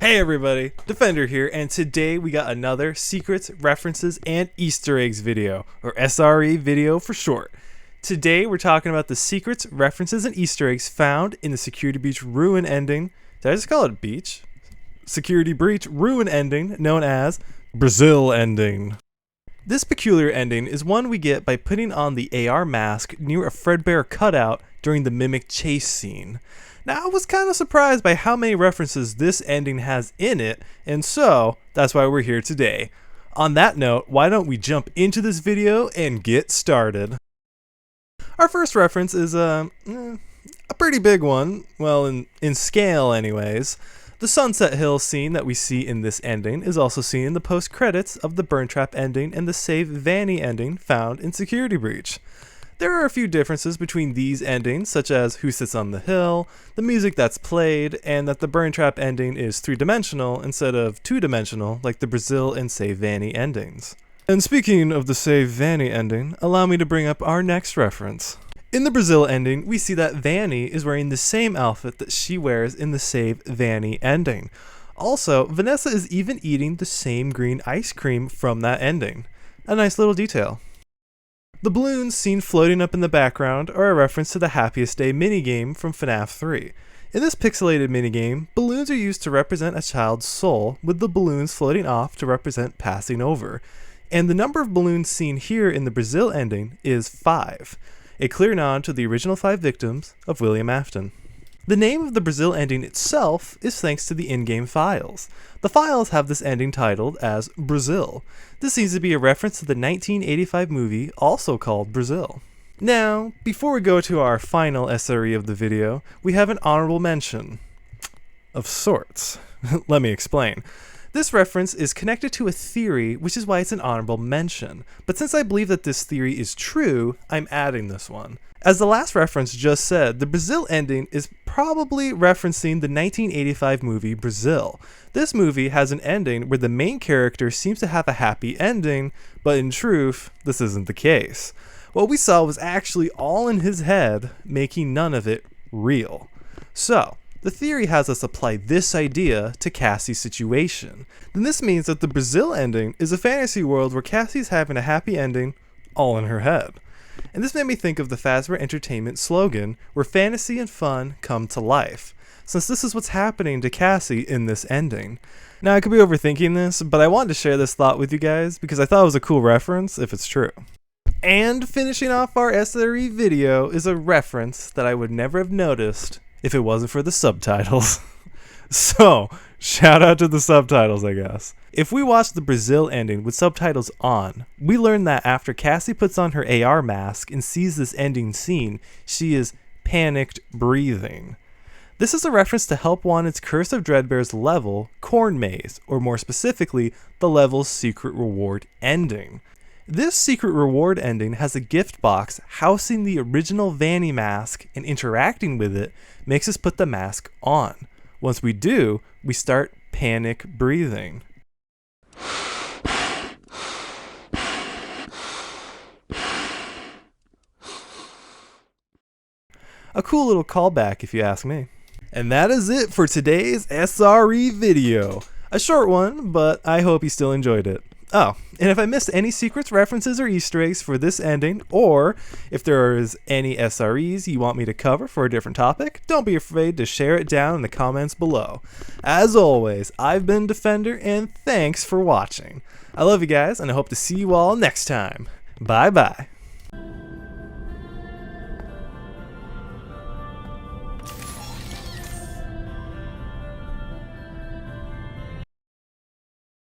Hey everybody, Defender here, and today we got another Secrets, References, and Easter Eggs video, or SRE video for short. Today we're talking about the secrets, references, and Easter eggs found in the Security Breach Ruin ending. Did I just call it Beach? Security Breach Ruin ending, known as Brazil ending. This peculiar ending is one we get by putting on the AR mask near a Fredbear cutout during the Mimic chase scene. Now, I was kind of surprised by how many references this ending has in it, and so that's why we're here today. On that note, why don't we jump into this video and get started? Our first reference is a pretty big one, well, in scale anyways. The Sunset Hill scene that we see in this ending is also seen in the post-credits of the Burn Trap ending and the Save Vanny ending found in Security Breach. There are a few differences between these endings, such as who sits on the hill, the music that's played, and that the Burn Trap ending is three-dimensional instead of two-dimensional like the Brazil and Save Vanny endings. And speaking of the Save Vanny ending, allow me to bring up our next reference. In the Brazil ending, we see that Vanny is wearing the same outfit that she wears in the Save Vanny ending. Also, Vanessa is even eating the same green ice cream from that ending. A nice little detail. The balloons seen floating up in the background are a reference to the Happiest Day minigame from FNAF 3. In this pixelated minigame, balloons are used to represent a child's soul, with the balloons floating off to represent passing over. And the number of balloons seen here in the Brazil ending is 5, a clear nod to the original 5 victims of William Afton. The name of the Brazil ending itself is thanks to the in-game files. The files have this ending titled as Brazil. This seems to be a reference to the 1985 movie also called Brazil. Now, before we go to our final SRE of the video, we have an honorable mention. Of sorts. Let me explain. This reference is connected to a theory, which is why it's an honorable mention. But since I believe that this theory is true, I'm adding this one. As the last reference just said, the Brazil ending is probably referencing the 1985 movie Brazil. This movie has an ending where the main character seems to have a happy ending, but in truth, this isn't the case. What we saw was actually all in his head, making none of it real. So, the theory has us apply this idea to Cassie's situation. Then this means that the Brazil ending is a fantasy world where Cassie's having a happy ending all in her head. And this made me think of the Fazbear Entertainment slogan, where fantasy and fun come to life, since this is what's happening to Cassie in this ending. Now, I could be overthinking this, but I wanted to share this thought with you guys because I thought it was a cool reference if it's true. And finishing off our SRE video is a reference that I would never have noticed if it wasn't for the subtitles. So, shout out to the subtitles, I guess. If we watch the Brazil ending with subtitles on, we learn that after Cassie puts on her AR mask and sees this ending scene, she is panicked breathing. This is a reference to Help Wanted's Curse of Dreadbear's level, Corn Maze, or more specifically, the level's secret reward ending. This secret reward ending has a gift box housing the original Vanny mask, and interacting with it makes us put the mask on. Once we do, we start panic breathing. A cool little callback if you ask me. And that is it for today's SRE video. A short one, but I hope you still enjoyed it. Oh, and if I missed any secrets, references, or Easter eggs for this ending, or if there is any SREs you want me to cover for a different topic, don't be afraid to share it down in the comments below. As always, I've been Defender, and thanks for watching. I love you guys, and I hope to see you all next time. Bye-bye.